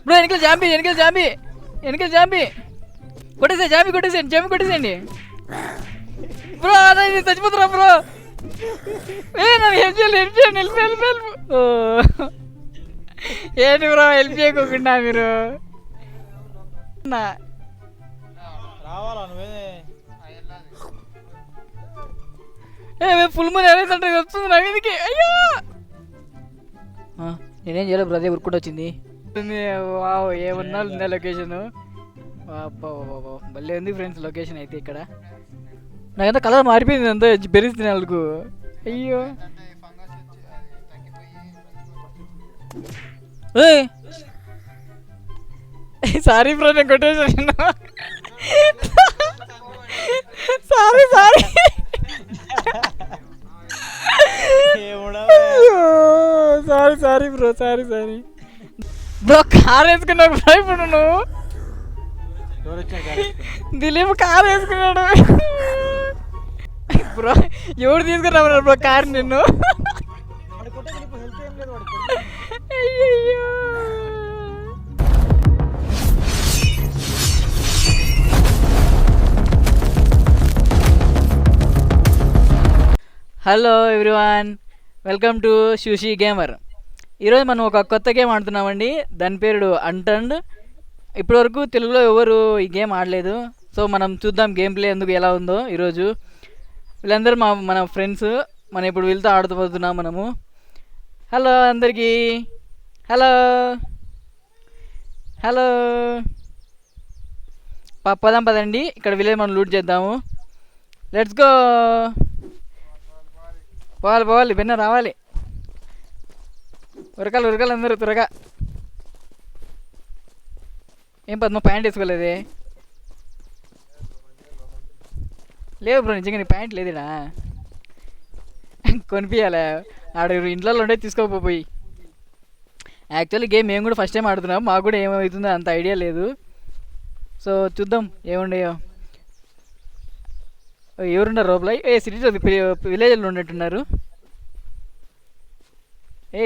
Bro వెనకాల zombie కొట్టేసేయండి bro అదే చచ్చిపోతున్నా bro నన్ను హెల్ప్ చేయండి ఏంటి బ్రో హెల్ప్ చేయకోకుండా మీరు ఫుల్ మనీ అంటే వస్తుంది నా మీదకి అయ్యో నేనేం చేయలేదు బ్రో అదే ఉరుక్కుంటూ వచ్చింది వావ్ ఏమన్నా ఉందా లొకేషన్ భలే ఉంది ఫ్రెండ్స్ లొకేషన్ అయితే ఇక్కడ నాకంతా కలర్ మారిపోయింది అంతా బెరీస్ తినాలకు అయ్యో సారీ బ్రో నేను కొట్టేసాను సారీ బ్రో కార్ వేసుకున్నావు బ్రో ఇప్పుడు నువ్వు దిలీప్ కార్ వేసుకున్నాడు బ్రో ఎవడు తీసుకున్నావు బ్రో కార్ నిన్ను అయ్యయ్యో hello everyone welcome to Sushee gamer. ఈరోజు మనం ఒక కొత్త గేమ్ ఆడుతున్నామండి. దాని పేరు అంటండ్. ఇప్పటివరకు తెలుగులో ఎవరు ఈ గేమ్ ఆడలేదు. సో మనం చూద్దాం గేమ్ ప్లే ఎందుకు ఎలా ఉందో. ఈరోజు వీళ్ళందరూ మన ఫ్రెండ్స్. మనం ఇప్పుడు వీళ్ళతో ఆడుతుపోతున్నాం మనము. హలో అందరికీ హలో హలో పదాం పదండి. ఇక్కడ విలేజ్ మనం లూట్ చేద్దాము. Let's go. పోవాలి విన్న రావాలి. ఉరకాలి అందరూ త్వరగా. ఏం పద్మ ప్యాంట్ వేసుకోలేదే? లేవు బ్రో నిజంగా నీ ప్యాంట్ లేదుడా? కొనిపించాలా? ఆడ ఇంట్లో ఉండే తీసుకోపోయి. యాక్చువల్లీ గేమ్ మేము కూడా ఫస్ట్ టైం ఆడుతున్నాం. మాకు కూడా ఏమవుతుందో అంత ఐడియా లేదు. సో చూద్దాం ఏముండయో. ఎవరున్నారు లోపల? సిటీలో విలేజ్లో ఉన్నట్టున్నారు.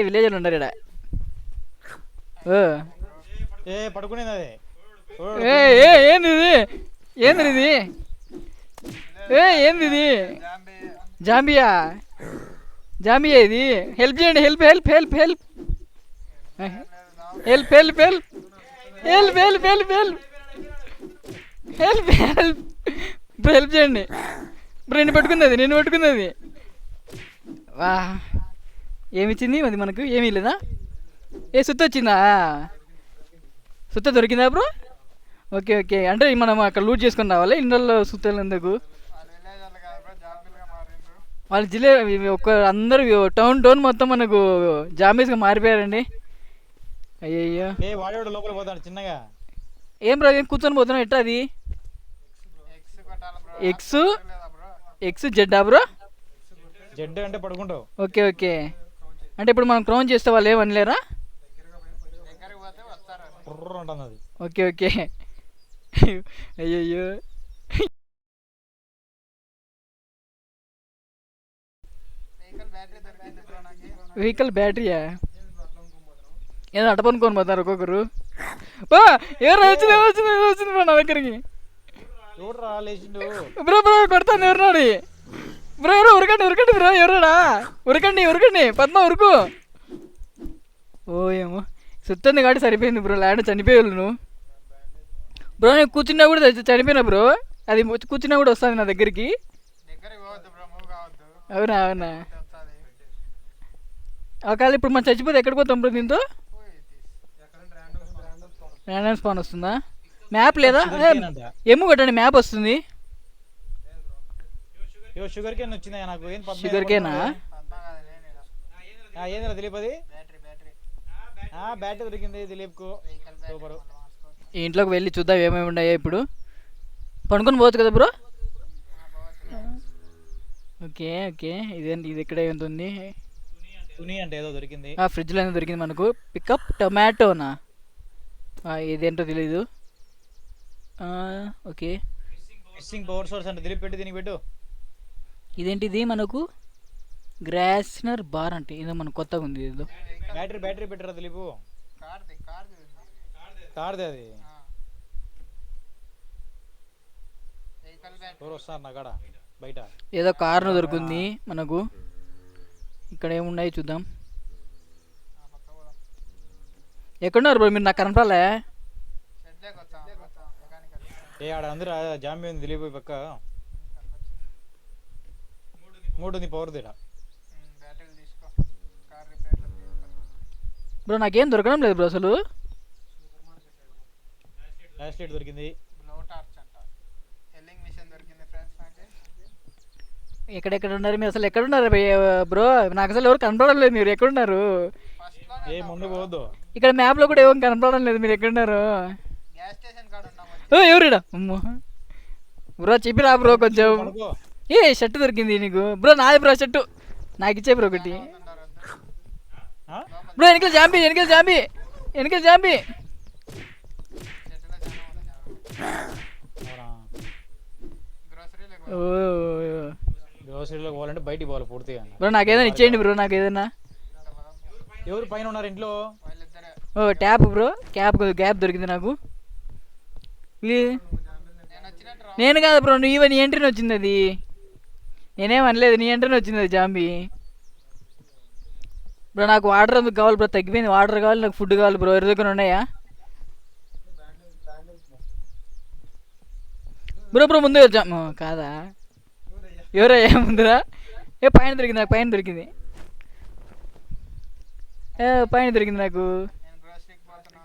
విలేజ్లో ఉన్నారు ఇక్కడ. ఏంది ఇది? జాంబియా ఇది. హెల్ప్ చేయండి. హెల్ప్ చేయండి బ్రో. నేను పట్టుకున్నది. వా ఏమిచ్చింది అది మనకు? ఏమీ లేదా? సుత్త వచ్చిందా? సుత్త దొరికిందా బ్రో? ఓకే అంటే మనం అక్కడ లూట్ చేసుకొని రావాలి. ఇండ్లలో సుత్తలు ఎందుకు? వాళ్ళు అందరూ టౌన్ మొత్తం మనకు జాంబీస్గా మారిపోయారండి. అయ్యయ్యో ఏం బ్రో ఏం కూర్చొని పోతున్నావు? ఎట్టా అది? X Jeddah bro? జెడ్ అంటే పడుకుంటావు. ఓకే అంటే ఇప్పుడు మనం క్రౌన్ చేస్తే వాళ్ళు ఏమనలేరా? ఓకే అయ్యయ్యో వెహికల్ బ్యాటరీయా? ఏదో అటపనుకొని పోతారు ఒక్కొక్కరు. ఎవరు వచ్చింది బ్రో నా దగ్గరికి. బ్రో కొడతాను. ఎవరున్నాడు బ్రో? ఉరకండి బ్రో. ఎవరాడా? ఉరకండి పద్మ ఉరుకు. ఏమో సుత్తంది కాబట్టి సరిపోయింది బ్రో. ల్యాండ్ చనిపోయావు నువ్వు బ్రో. నేను కూర్చున్నా కూడా చనిపోయినా బ్రో. అది కూర్చున్నా కూడా వస్తుంది నా దగ్గరికి. అవునా ఒకవేళ ఇప్పుడు మనం చచ్చిపోతే ఎక్కడికి పోతాం బ్రో? దీంతో ర్యాండమ్ స్పాన్ వస్తుందా? మ్యాప్ లేదా? ఏమో కొట్టండి మ్యాప్ వస్తుంది. షుగర్ కేన్ వచ్చిందా నాకు? షుగర్ కేనా? ఏందిరా దిలీప్ అది? బ్యాటరీ దొరికింది దిలీప్ కు. సూపర్. ఈ ఇంట్లోకి వెళ్ళి చూద్దాం ఏమేమి ఉన్నాయో. ఇప్పుడు పనుకొని పోవచ్చు కదా బ్రో? ఓకే ఇది ఇక్కడ ఏముంది? అంటే ఏదో దొరికింది. ఫ్రిడ్జ్లో ఏదో దొరికింది మనకు. పికప్ టొమాటోనా? ఇదేంటో తెలీదు. ఓకే మిస్సింగ్ పవర్ సోర్స్ అంటే దిలీప్ పెట్టి దీనికి పెట్టు. ఇదేంటిది మనకు? గ్రాస్నర్ బార్ అంటే ఏదో మనకు కొత్తగా ఉంది. ఏదో బ్యాటరీ పెట్టరా దిలీపు? కార్ది అది వెహికల్ బ్యాటరీ ఎవరు వస్తారు నా కాడ బయట. ఏదో కారును దొరుకుతుంది మనకు. ఇక్కడ ఏమున్నాయి చూద్దాం. పక్క పోదాం. ఎక్కడున్నారు బ్రో మీరు? నాకు కనపడలే. షెడ్లోకి వచ్చాం మెకానికల్ ఏ ఆడ అందరూ జాంబీ ఉంది దిలీప్ పక్క. 3 ఉంది పవర్ తీరా. బ్యాటరీలు తీసుకో. కార్ రిపేర్లు బ్రో నాకేం దొరకడం లేదు బ్రో అసలు. లాస్ట్ లైట్ దొరికింది. బ్లో టార్చ్ అంట. హెల్లింగ్ మిషన్ దొరికింది ఫ్రెండ్స్ నాకు. ఎక్కడెక్కడ ఉన్నారు మీరు? అసలు ఎక్కడున్నారు బ్రో? నాకు అసలు ఎవరు కనపడడం లేదు. మీరు ఎక్కడున్నారు? ఫస్ట్ ఏ ముందు పోవద్దు. ఇక్కడ మ్యాప్లో కూడా ఏం కనపడడం లేదు. మీరు ఎక్కడున్నారు? గ్యాస్ స్టేషన్ కాడ ఉన్నాం. ఎవరిడా? అమ్మో బ్రో చెప్పిరా బ్రో కొంచెం. పడుకో. ఏ షర్ట్ దొరికింది నీకు బ్రో? నాది బ్రో షర్టు. నాకు ఇచ్చే బ్రో ఒకటి. ఆ? బ్రో వెనకాల జాంబీ, వెనకాల జాంబీ, వెనకాల జాంబీ. షెడ్లో అవునా? గ్రోసరీలకు ఓ గ్రోసరీలోకి పోవాలంటే బయటికి పోవాలి పూర్తిగా. బ్రో నాకు ఏదైనా ఇచ్చేయండి బ్రో. నాకు ఏదైనా. ఎవరు పైన ఉన్నారు ఇంట్లో? వాళ్ళిద్దరే. ఓ ట్యాప్ బ్రో. గ్యాప్ దొరికింది నాకు. నేను వచ్చినట్టు రా. నేను కాదు బ్రో, నువ్వు నీ ఎంట్రీని వచ్చింది అది. నేనేం అనలేదు, నీ ఎంట్రీని వచ్చింది అది జాంబీ. బ్రో నాకు వాటర్ ఎందుకు కావాలి బ్రో? తగ్గిపోయింది. వాటర్ కావాలి, నాకు ఫుడ్ కావాలి బ్రో. ఎవరి దగ్గర ఉన్నాయా బ్రో? బ్రో ముందు కాదా? ఎవరయ్యా ముందురా? ఏ పైన దొరికింది నాకు, పైన దొరికింది. పైన దొరికింది నాకు. నేను గ్రోసరీకి పోతున్నా.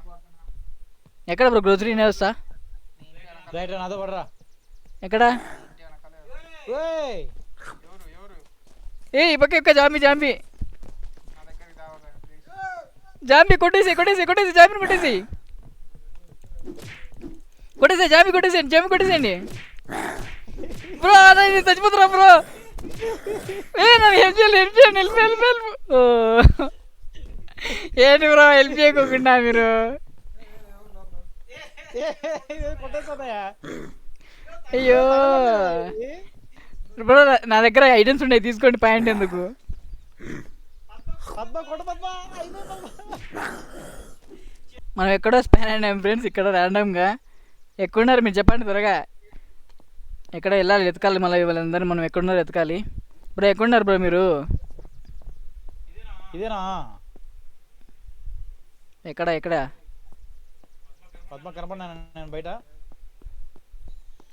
ఎక్కడ బ్రో గ్రోసరీ? నేను వస్తా. నీ ఇంటి వెనకాల. రైట్ నాతో పడరా. ఎక్కడ? ఇంటి వెనకాలే. ఓయ్ ఎవరు ఈ పక్క ఎక్క జాంబీ, జాంబీ, నా దగ్గరికి రావాలి ప్లీజ్. జాంబీ కొట్టేసి జాంబీని కొట్టేసి జాంబీ కొట్టేసేయండి బ్రో. అదే చచ్చిపోతున్నా బ్రో. నన్ను హెల్ప్ చేయండి. ఓ ఏంటి బ్రో హెల్ప్ చేయకోకుండా మీరు? కొట్టేస్తాయా? అయ్యో బ్రో నా దగ్గర ఐటమ్స్ ఉన్నాయి, తీసుకోండి. పాయింట్ ఎందుకు? పద్మ కొట్ట పద్మ. మనం ఎక్కడో స్పాన్ అయినాం ఫ్రెండ్స్. ఇక్కడ ర్యాండమ్గా ఎక్కడున్నారు మీరు చెప్పండి త్వరగా. ఎక్కడ వెళ్ళాలి, ఎతకాలి మళ్ళీ వాళ్ళందరినీ. మనం ఎక్కడున్నారు ఎతకాలి. బ్రో ఎక్కడున్నారు బ్రో మీరు? ఇదేనా? ఎక్కడ పద్మ కనపడినా నేను బయట.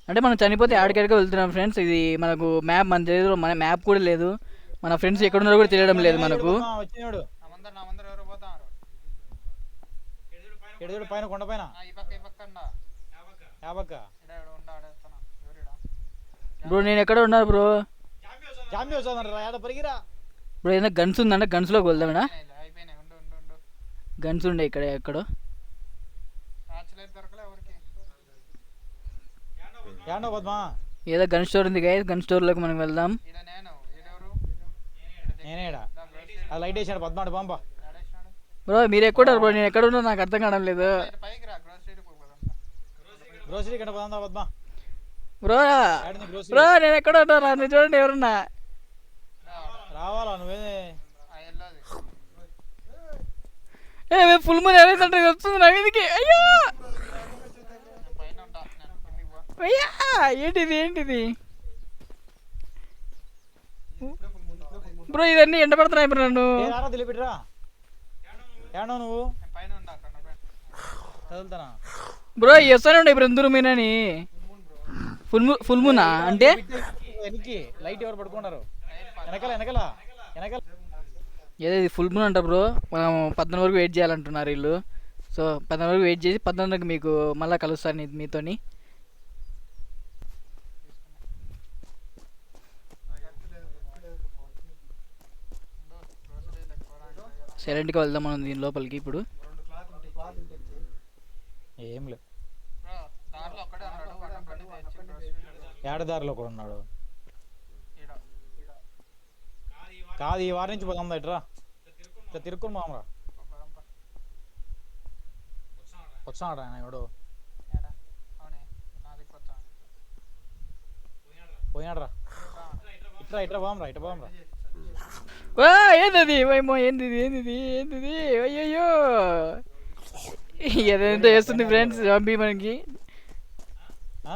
అంటే మనం చనిపోతే ఆడికెడగా వెళ్తున్నాం ఫ్రెండ్స్. ఇది మనకు మ్యాప్ మన తెలియదు, మన మ్యాప్ కూడా లేదు. మన ఫ్రెండ్స్ ఎక్కడున్నారో కూడా తెలియడం లేదు మనకు. వచ్చినాడు నా ముందర ఎవరు పోతారు? ఎడుగుడు పైన కొండ పైన. ఈ పక్క ఉండా. యాబక్క ఇడా ఉండా ఆడేస్తాను. ఎవరిడా? బ్రో నేను ఎక్కడ ఉన్నారు బ్రో? జాంబీ వస్తుందంట. యాద పరిగిరా. బ్రో ఏదైనా గన్స్ ఉందంటే గన్స్లోకి వెళ్దామేనా? అయిపోయినాయి. ఉండు. గన్స్ ఉండే ఇక్కడ ఎక్కడో. టార్చ్ లైట్ దొరకలే ఎవరికి. ఏండో పద్మ. ఏదో గన్ స్టోర్ ఉంది గైస్, గన్ స్టోర్లోకి మనం వెళ్దాం. నేను ఈడెవరు? నేనేడా ఆ లైట్ వేసాడు పద్మ. అటు పంప. ఆడేసినాడు. బ్రో మీరు ఎక్కడున్నారు బ్రో? నేను ఎక్కడ ఉన్నా నాకు అర్థం కావడం లేదు. పైకి రా. గ్రోసరీకి పోదాం. గ్రోసరీ కంటే పదందా పద్మ. బ్రో యాడని గ్రోసరీ? బ్రో నేను ఎక్కడ ఉంటాను? నన్ను చూడండి ఎవరున్నా. రావాలా నువ్వే? ఎల్లోది. ఫుల్ మూన్ ఏదైతే వస్తుంది నా మీదకి. అయ్యో నేను పైన ఉంటా. నేను కిందికి పో. అయ్యా ఏంటిది బ్రో? ఇవన్నీ ఎండపడుతున్నాయి బ్రో నన్ను. రారా తెలిపిట్రా. ఏడో నువ్వు? నేను పైన ఉంటా. అక్కడ చదువుతానా? బ్రో వస్తానే ఉండే ఇప్పుడు ఎందుకు మీనని. ఫుల్ మూనా అంటే? వెనక్కి లైట్ ఎవరు పడుకున్నారు? వెనకాల. ఏదో ఇది ఫుల్ మూన్ అంట బ్రో. మనం 14 వరకు వెయిట్ చేయాలంటున్నారు వీళ్ళు. సో 14 వరకు వెయిట్ చేసి 14కి మీకు మళ్ళీ కలుస్తాను మీతోని. సైలెంట్గా వెళ్దాం మనం దీని లోపలికి ఇప్పుడు. ఏం లేదు. దారిలో ఒక్కడే ఉన్నాడు. వాడిని బండి తెచ్చి గ్రోసరీలో ఏడదారిలో కూడా ఉన్నాడు. ఈడ. కాదు ఈ వారం నుంచి పోదాం ఇట్రా. ఇట్లా తిరుక్కుని మామరా. వచ్చాడు ఆయన ఎవడు? ఏడా? అవునే. నా దగ్గరికి వచ్చాను. పోయినాడ్రా. ఇట్రా పోదాంరా. ఏంది ఏమో ఏంది అయ్యయ్యో ఏదంతా వేస్తుంది ఫ్రెండ్స్ జాంబీ మనకి. ఆ?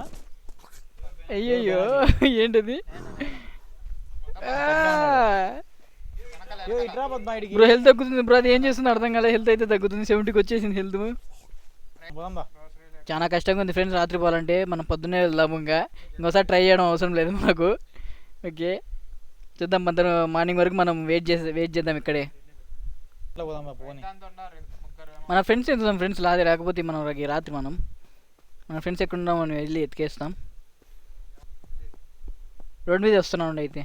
అయ్యయ్యో ఏంటది? ఏ, ఇట్రా పద్మా ఇడికి. బ్రో హెల్త్ తగ్గుతుంది బ్రో, అది ఏం చేస్తుంది అర్థం కాలే. హెల్త్ అయితే తగ్గుతుంది, 70కి వచ్చేసింది హెల్త్. పోదాం దా. చాలా కష్టంగా ఉంది ఫ్రెండ్స్ రాత్రి పోవాలంటే. మనం పొద్దున్నే వెళ్దాము, ఇంకా ఇంకోసారి ట్రై చేయడం అవసరం లేదు మనకు. ఓకే చూద్దాం, అందరం మార్నింగ్ వరకు మనం వెయిట్ చేద్దాం ఇక్కడే. ఇట్లా పోదాం దా, పోనీ. దాంతో ఉన్నారు ముగ్గురు. మన ఫ్రెండ్స్ ఎంత ఫ్రెండ్స్ రాకపోతే మనం రాత్రి మన ఫ్రెండ్స్ ఎక్కడ ఉన్నాం మనం వెళ్ళి ఎతికేస్తాం. రోడ్ మీద వస్తున్నాం అయితే.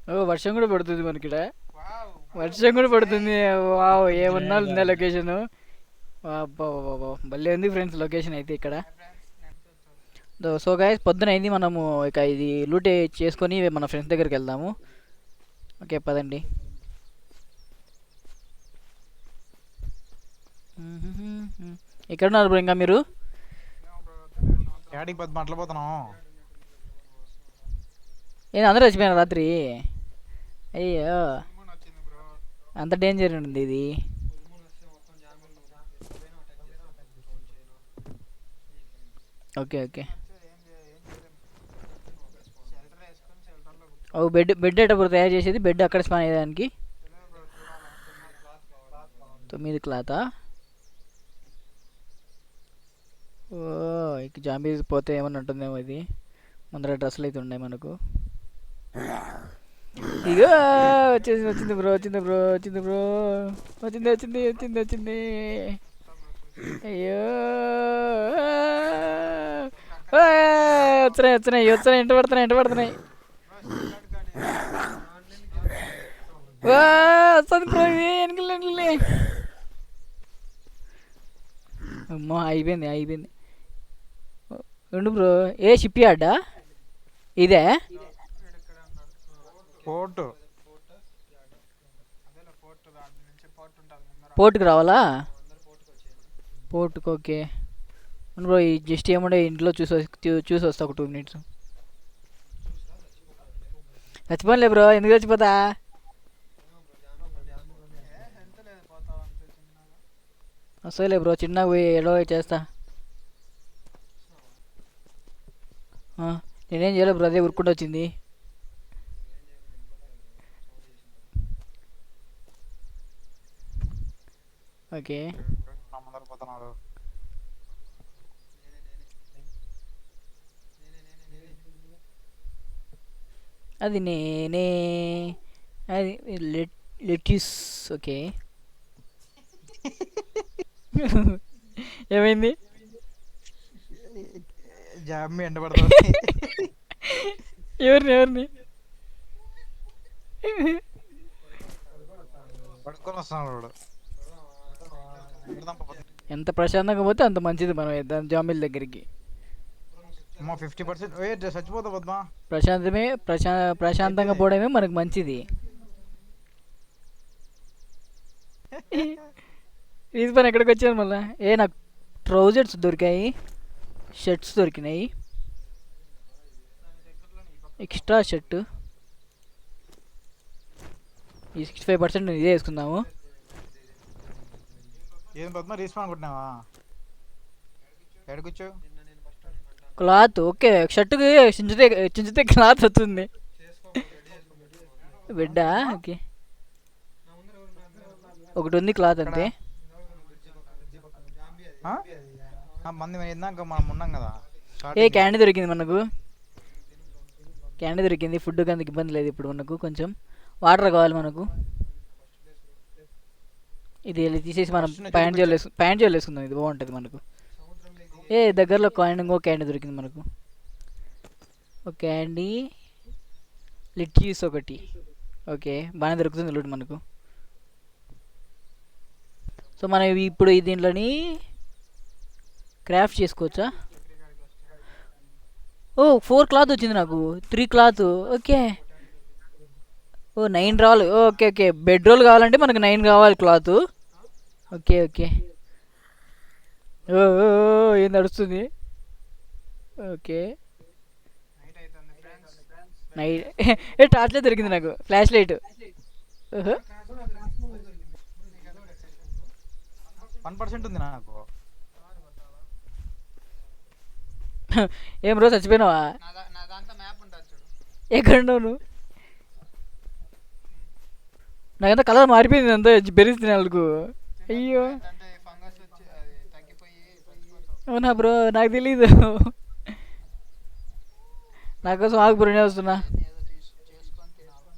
ఓ వర్షం కూడా పడుతుంది మనకి ఇక్కడ, వావ్. వర్షం కూడా పడుతుంది. వావ్ ఏమన్నా ఉందా లొకేషన్. భలే ఉంది ఫ్రెండ్స్ లొకేషన్ అయితే ఇక్కడ. సో గైస్ పొద్దున అయింది, మనము ఇక ఇది లూట్ చేసుకొని మన ఫ్రెండ్స్ దగ్గరికి వెళ్దాము. ఓకే పదండి. ఎక్కడ ఉన్నారు బ్రో ఇంకా మీరు? యాడికి పద్మా అట్లా పోతున్నాం? ఏంది అందరూ వచ్చిపోయినారు రాత్రి? అయ్యో మూన్ వచ్చింది బ్రో. అంత డేంజర్ ఉంది ఇది. Okay okay. షెల్టర్ వేసుకొని షెల్టర్లో కూర్చో. ఓ బెడ్ ఎట్ట బ్రో తయారు చేసేది? బెడ్ అక్కడ స్పాన్ అయ్యేదానికి తెలియదు బ్రో, చూడాలి. 9 క్లాతా? ఓ ఇక జాంబీస్ పోతే ఏమన్నా ఉంటుందేమో ఇది. ముందర డ్రెస్సులు అయితే ఉన్నాయి మనకు. ఇగో వచ్చింది బ్రో వచ్చింది. అయ్యో వచ్చినాయి ఎంట పడుతున్నాయి. వస్తుంది బ్రో ఇది వెనకలే. అమ్మో అయిపోయింది. ఉండు బ్రో, ఏ షిప్ యార్డా ఇదే? పోర్టు. అదేలా పోర్ట్, దాని నుంచి పోర్ట్ ఉంటుంది ముందర. పోర్టుకు రావాలా? పోర్టుకు ఓకే. అవును బ్రో, ఈ జస్ట్ ఏముండే ఇంట్లో చూసి వస్తా ఒక 2 minutes. చచ్చిపోనులే బ్రో, ఎందుకు చచ్చిపోతా? ఎంత లేదు, పోతావు అంతే చిన్నగా. వస్తాలే బ్రో, చిన్నగా పోయి ఎడో చేస్తా. నేనేం చేయలేదు బ్రో, అదే ఉరుక్కుంటూ వచ్చింది. ఓకే ముందర పోతున్నాడు. అది నేనే, అది లెట్యూస్. ఓకే ఏమైంది? జాంబీ ఎండ పడుతుంది. ఎవరిని? పడుకొని వస్తున్నాడు వాడు. ఎంత ప్రశాంతంగా పోతే అంత మంచిది మనం దాని జాంబీల దగ్గరికి. 50% చచ్చిపోతా పద్మా. ప్రశాంతంగా పోవడమే మనకు మంచిది. రీజన్ ఎక్కడికి వచ్చాను మళ్ళీ? నాకు ట్రౌజర్స్ దొరికాయి, షర్ట్స్ దొరికినాయి, ఎక్స్ట్రా షర్ట్. ఈ 65% ఇదే వేసుకుందాము. ఏం పద్మా రీస్పాన్ కొట్టినావా? ఎక్కడికొచ్చావు? క్లాత్ ఓకే, షర్టుకి చించితే క్లాత్ వస్తుంది. బిడ్డా ఓకే, ఒకటి ఉంది క్లాత్ అంతే. మంది ఇందాక మనం ఉన్నాం కదా. క్యాండీ దొరికింది మనకు, క్యాండీ దొరికింది. ఫుడ్ అందుకు ఇబ్బంది లేదు ఇప్పుడు మనకు. కొంచెం వాటర్ కావాలి మనకు. ఇది తీసేసి మనం ప్యాంట్ జోలు వేసుకుందాం, ఇది బాగుంటుంది మనకు. దగ్గరలో ఇంకో క్యాండీ దొరికింది మనకు. ఒక క్యాండీ, లిట్యూస్ ఒకటి. ఓకే బాగానే దొరుకుతుంది లూట్ మనకు. సో మనం ఇప్పుడు దీంట్లోని క్రాఫ్ట్ చేసుకోవచ్చా? 4 క్లాత్ వచ్చింది నాకు, 3 క్లాత్. ఓకే 9 రావాలి. ఓకే బెడ్ రోల్ కావాలంటే మనకు 9 కావాలి క్లాత్. ఓకే ఏం నడుస్తుంది? ఓకే నైట్ టార్చ్ లైట్ దొరికింది నాకు, ఫ్లాష్ లైట్. 1% ఉంది నాకు. ఏం బ్రో చచ్చిపోయినావా? నా దాంట్లో మ్యాప్ ఉంటుంది చూడు. ఎక్కడ ఉన్నావు నువ్వు? నాకంతా కలర్ మారిపోయింది, అంతా బెరిస్తుంది నాలుగు. అయ్యో అంటే ఫంగస్ వచ్చి అది తగ్గిపోయి చచ్చిపోతావు. అవునా బ్రో, నాకు తెలీదు. నా కోసం ఆగు బ్రో, నేను వస్తున్నా. ఏదో చేసుకొని తినాలి.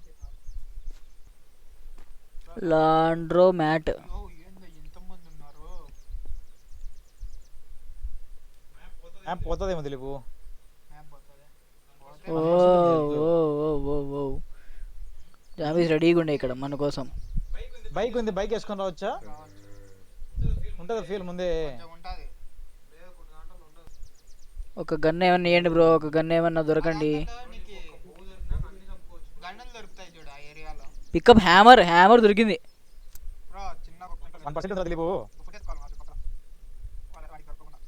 లాండ్రో మ్యాట్. ఓ ఏందో ఎంతమంది ఉన్నారు. మ్యాప్ పోతుందేమో తెలుగు. మ్యాప్ పోతుంది. ఓ ఓ ఓ ఓ ఓ జాంబీస్ రెడీగా ఉండే ఇక్కడ మన కోసం. బైక్ ఉంది, బైక్ వేసుకొని రావచ్చా? ఉంటుంది ఫీల్ ముందే. ఉంటుంది. ఒక గన్ ఏమన్నా ఇవ్వండి బ్రో, ఒక గన్ ఏమన్నా దొరకండి. గండలు దొరుకుతాయి చూడు ఆ ఏరియాలో. పికప్ హ్యామర్, హ్యామర్ దొరికింది. బ్రో చిన్న 1% ఉంటుందా తెలుగు? ఫుడ్ ఎత్తుకోవాలి మాకు పక్కన. వాడికి దొరకకుండా.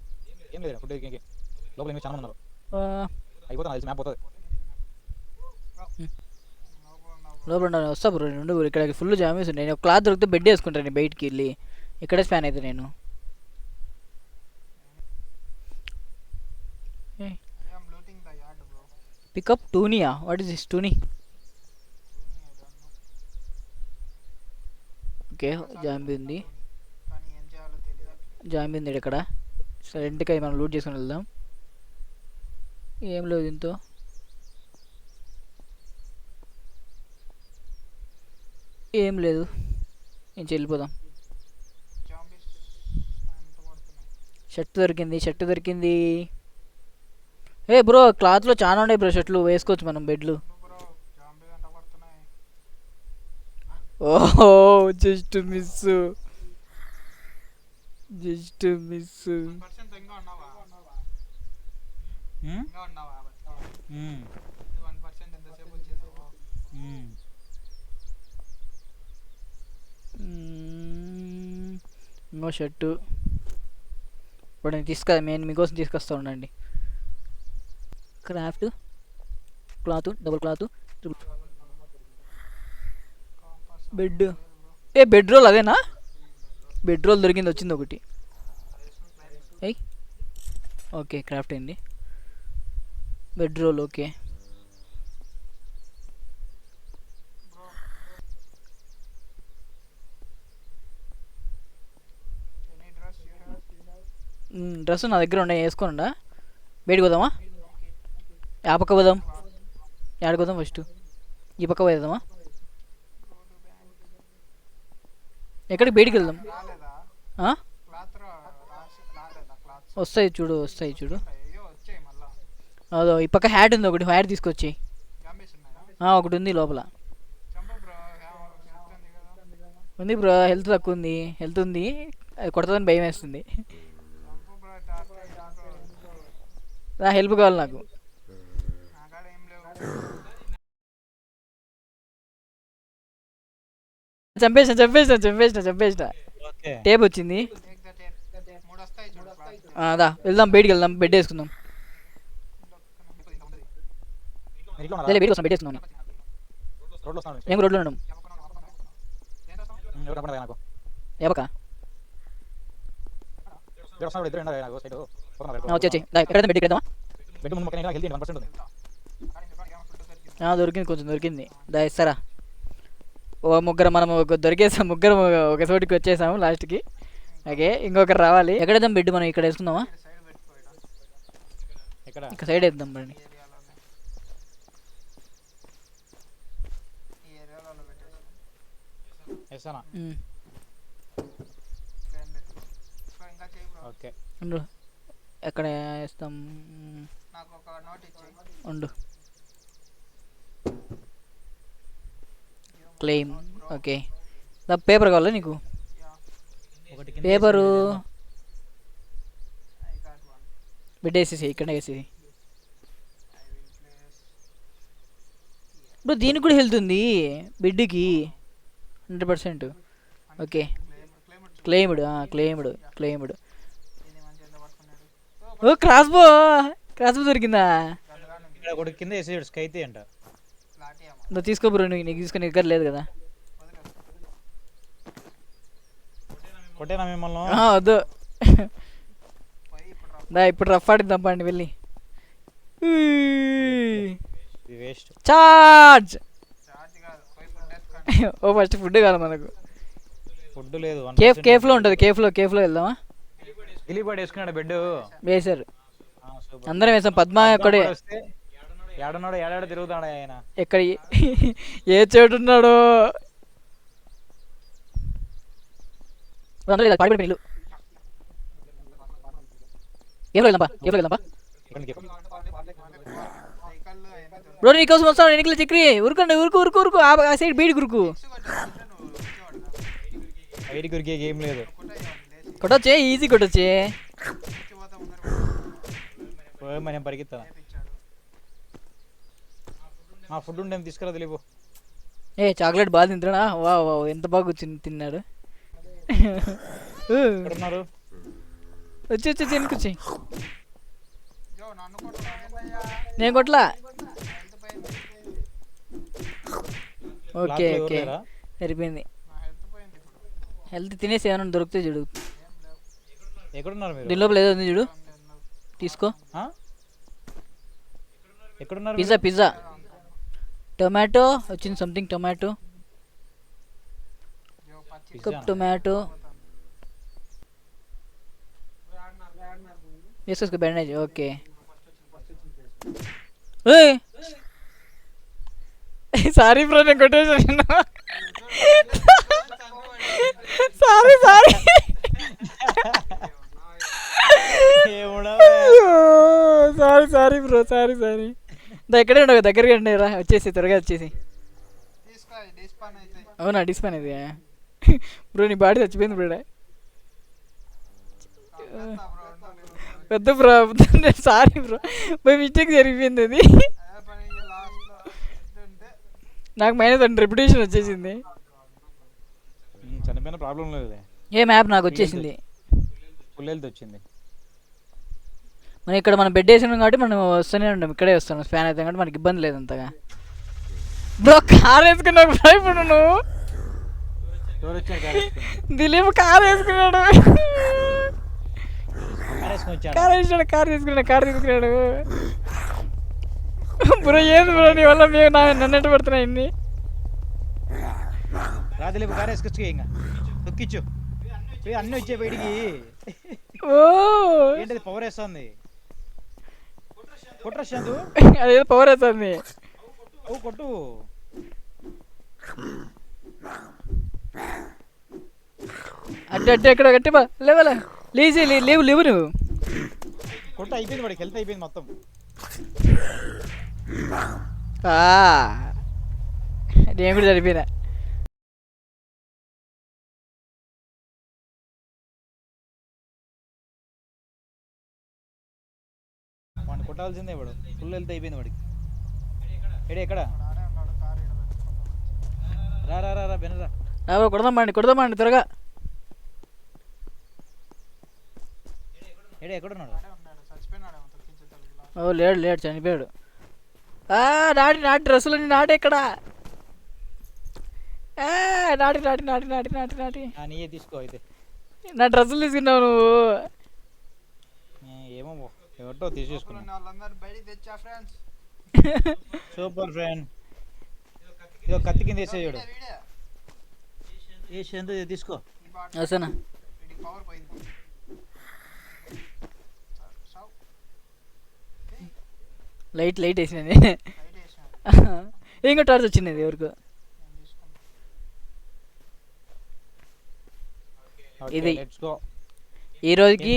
ఏం లేదు ఫుడ్ లోపల ఏమి చాలా మంది ఉన్నారు. ఆ, అయిపోతుంది తెలిసి మ్యాప్ పోతుంది. లోపల ఉండాలి. వస్తా బ్రో, నేను ఉండు. ఇక్కడ ఫుల్ జాంబీస్ ఉన్నాయి. నేను క్లాత్ దొరికితే బెడ్ వేసుకుంటాను బయటికి వెళ్ళి. ఇక్కడే స్పాన్ అయితే నేను. I am looting the yard bro. Pickup టూనియా? వాట్ ఇస్ దిస్ టూనీ? I don't know. Okay, zombie ఉంది. కానీ ఏం చేయాలో తెలియదు. జాంబీ ఉంది ఇక్కడ. సైలెంట్గా మనం లూట్ చేసుకుని వెళ్దాం. ఏం లేదు దీంతో. ఏం లేదు, నేను వెళ్ళిపోదాం. Zombies ఎంత పడుతున్నాయి? షర్ట్ దొరికింది, షర్ట్ దొరికింది. ఏ బ్రో, క్లాత్లో చాలా ఉన్నాయి బ్రో షర్ట్లు, వేసుకోవచ్చు మనం బెడ్లు. బ్రో zombies ఎంత పడుతున్నాయి? ఓహో, జస్ట్ మిస్, జస్ట్ మిస్. 1% ఇంకా ఉన్నావా? ఇంకా ఉన్నావా? 1% ఎంతసేపు వచ్చింది? ఇంకో షర్టు ఇప్పుడు నేను మీకోసం తీసుకొస్తా ఉండండి. Craft cloth, double cloth, bed. ఏ బెడ్ రోల్ అదేనా? బెడ్ రోల్ దొరికింది, వచ్చింది ఒకటి. అయ్యి ఓకే, క్రాఫ్ట్ అయింది. Bed roll okay. Any dress you have? Dress నా దగ్గర ఉన్నాయి, వేసుకోండా. బయటికి పోదామా? ఆ పక్క పోదాం. ఎక్కడికి పోదాం ఫస్ట్? ఈ పక్క పోదామా? ఎక్కడికి బయటికి వెళ్దాం? రాలేదా? ఆ? క్లాత్ రాలేదా? క్లాత్స్ వస్తాయి చూడు, వస్తాయి చూడు. అయ్యో వచ్చాయి మళ్ళా. అదో ఈ పక్క హ్యాట్ ఉంది ఒకటి, హ్యాట్ తీసుకొచ్చి. Zombies ఉన్నాయా? ఒకటి ఉంది లోపల. చంప బ్రో. ఉంది కదా? ఉంది బ్రో, హెల్త్ తక్కువ ఉంది. హెల్త్ ఉంది, అది కొడతాదని భయం వేస్తుంది. చంపు బ్రో. నా హెల్ప్ కావాలి నాకు. నా కాడ ఏం లేవు. చంపేసిన. ఓకే టేప్ వచ్చింది. Take the tape. 3 వస్తాయి చూడు క్లాత్. అదా వెళ్దాం, బయటికి వెళ్దాం, బెడ్ వేసుకుందాం. మీరు ఇట్లా ఉన్నారా? లేదా బయటికి వస్తాం, బెడ్ వేసుకుందాం. రోడ్లో వస్తున్నాడు. ఏం రోడ్లో ఉన్నాం? ఎవరు కనపడదా నాకు? ఏపక ఎవరు వస్తున్నాడు? ఇద్దరు ఉన్నారు నాకు సైడ్. వచ్చి ఎక్కడ బెడ్ ఎక్కడదామా? బెడ్ ముందు పక్కన హెల్తీ 1% ఉంది. దొరికింది, కొంచెం దొరికింది. దా ఇస్తారా? ముగ్గురు మనం దొరికేసాం, ముగ్గురు ఒక చోటికి వచ్చేసాము లాస్ట్కి. ఓకే, ఇంకొకరు రావాలి. ఎక్కడేద్దాం బెడ్? మనం ఇక్కడ వేసుకుందామా? సైడ్ పెట్టుకోయడం ఎక్కడ? ఇక్కడ సైడ్ వేద్దాం రండి. ఏరియాలోనే. ఈ ఏరియాలో పెట్టేసి వేస్తానా? ఫ్రేమ్ పెట్టుకో. బ్రో ఇంకా చేయి బ్రో. ఓకే ఉండు, ఎక్కడ వేస్తాం? నాకు ఒక నోట్ ఇచ్చేయి. ఉండు, క్లెయిమ్. ఓకే, దా పేపర్ కావాలా నీకు? యా ఒకటి కింద paper I got one. Bed వేసేసి, ఇక్కడ వేసేసి. ఐ విల్ ప్లేస్ ఇప్పుడు దీనికి కూడా హెల్త్ ఉంది బెడ్కి 100%. Okay, claimed claimed. దీన్ని మంచిగా ఎంత పట్టుకున్నాడు. ఓ క్రాస్ బో దొరికిందా? ఇక్కడ ఒకటి కింద వేసేసాడు స్కైతే అంట. లాటి అమ్మ నువ్వు తీసుకో బ్రో, నీకు తీసుకుని దగ్గర లేదు కదా. వదిలేదు. కొట్టేనా మిమ్మల్ని? వద్దు. పోయి ఇప్పుడు రా. దా ఇప్పుడు రఫ్ ఆడిద్దాం పండి వెళ్ళి. ఇది వేస్ట్. చార్జ్. ఛార్జ్ కాదు, పోయి ఫుడ్ వేసుకోండి. ఓ ఫస్ట్ ఫుడ్ కావాలి మనకు. ఫుడ్ లేదు. కేఫ్లో ఉంటుంది. కేఫ్లో వెళ్దామా? గిలిపాడు వేసుకున్నాడు బెడ్. వేశారు, అందరం వేసాం. పద్మ ఇక్కడే. ఏడన్నాడు, ఏడాడ తిరుగుతాడు ఆయన. ఎక్కడ ఏ చోటు ఉన్నాడు? పాడిపడి ఇల్లు. కేఫ్లో వెళ్దాంపా. ఇక్కడికి సైకిళ్ళు అవన్నీ దొరుకుతాయి. బ్రో నీకోసం వస్తాను. ఎన్నికల చక్రి ఉరుకండి. ఉరుకు ఆ సైడ్ బీడి ఉరుకు. నువ్వు వచ్చేవాడు బయటికి ఉరికే గేమ్ లేదు. కొట్టొచ్చే, ఈజీ కొట్టొచ్చే. పోతా ముందర మనం పరిగెత్తా. తెప్పించాడు. ఫుడ్ ఉండే తీసుకురా తెలియదు. ఏ చాక్లెట్ బాగా తింటాడా? వా ఎంత బాగా కూర్చుని తిన్నాడు. ఎక్కడున్నారు? వచ్చి వెనుకొచ్చి. యో నన్ను కొట్టయ్యా. నేను కొట్లా. హెల్త్ పోయింది. ఓకే లాస్ట్లో ఓకే ఎవరు లేరా? సరిపోయింది. నా హెల్త్ పోయింది ఇప్పుడు. హెల్త్ తినేసి ఏమైనా దొరికితే చూడు. ఏం లేవు. ఎక్కడున్నారు మీరు? దీని లోపల ఏదో ఉంది చూడు, తీసుకో. ఆ? ఎక్కడున్నారు? పిజ్జా టొమాటో వచ్చింది. సంథింగ్ టొమాటో, యో పచ్చి కప్ టొమాటో వేసుకో. బ్యాండేజ్. ఓకే. సారీ బ్రో, నేను కొట్టేసాను. Sorry sorry bro, sorry. ఎక్కడే ఉండవు, దగ్గరగా ఉండే రా. వచ్చేసి త్వరగా వచ్చేసి. తీసుకో, డిస్పాన్ అయితే. అవునా? డిస్పాన్ ఇది బ్రో. నీ బాడీ చచ్చిపోయింది బ్రో. వద్దు bro, sorry bro, by mistake జరిగిపోయింది అది. అదే పని లాస్ట్లో ఉంటే నాకు -1 రెప్యుటేషన్ వచ్చేసింది. చనిపోయిన ప్రాబ్లం లేదు. ఏ మ్యాప్ నాకు వచ్చేసింది. ఫుల్ హెల్త్ వచ్చింది. మనం ఇక్కడ మనం బెడ్ వేసినాం కాబట్టి మనం వస్తూనే ఉంటాం. ఇక్కడే వస్తాం. ఫ్యాన్ అయితే కాబట్టి మనకి ఇబ్బంది లేదు అంతగా. బ్రో కార్ వేసుకున్నావు బ్రో ఇప్పుడు నువ్వు. ఎవరు వచ్చారు? దిలీప్ కార్ వేసుకున్నాడు. కార్ తీసుకున్నాడు బ్రో. ఏది బ్రో నీ వల్ల మేము నన్నట్టు పడుతున్నాయి ఇన్ని. రాదిలేపు కారు వేసుకొచ్చు. ఇంకా తొక్కిచ్చు. అన్నీ వచ్చే బయటికి. ఓ ఏంటది పవర్ వేస్తుంది? కొట్టు. అదేదో పవర్ వేస్తుంది. కొట్టు. అడ్డు ఎక్కడ గట్టి లేవలే. లేవు నువ్వు. కొట్టు. అయిపోయింది వాడికి. హెల్త్ అయిపోయింది మొత్తం. నేను కూడా సరిపోయినా. వాడిని కొట్టాల్సిందే. వాడు ఫుల్ హెల్త్ అయిపోయింది వాడికి. ఎక్కడ? ఆడే ఉన్నాడు. కారు ఈడ పెట్టుకుందాం. రా బెనరా. కొడదామండి త్వరగా. ఎక్కడున్నాడు? ఆడే ఉన్నాడు. చచ్చిపోయినాడు ఏమో తప్పించేదానికి. ఓ లేడు చనిపోయాడు. నాటి డ్రెస్సులు నాటి ఎక్కడ? నాటి నీయే తీసుకో అయితే. నా డ్రెస్సులు తీసుకున్నావు నువ్వు. ఏమో ఎవరితో తీసేసుకున్నా. వాళ్ళందరూ బయటికి తెచ్చా ఫ్రెండ్స్. Super friend. ఇదో కత్తి కింద వేసే చూడు. వేసి ఎంత తీసుకో. ఈ బాటిల్ వస్తానా? వీడికి పవర్ పోయింది. సావ్. లైట్ వేసిన లైట్ వేసాను. ఇంకో టార్చ్ వచ్చింది ఎవరికి. నేను తీసుకుంటా. ఇది లెట్స్ గో. ఈ రోజుకి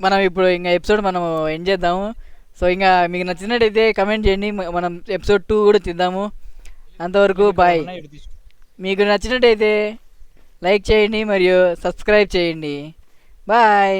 మనం ఇప్పుడు ఇంకా ఎపిసోడ్ మనం ఎండ్ చేద్దాము. సో ఇంకా మీకు నచ్చినట్టయితే కమెంట్ చేయండి. మనం ఎపిసోడ్ 2 కూడా తీద్దాము. అంతవరకు బాయ్. మీకు నచ్చినట్టయితే లైక్ చేయండి మరియు సబ్స్క్రైబ్ చేయండి. బాయ్.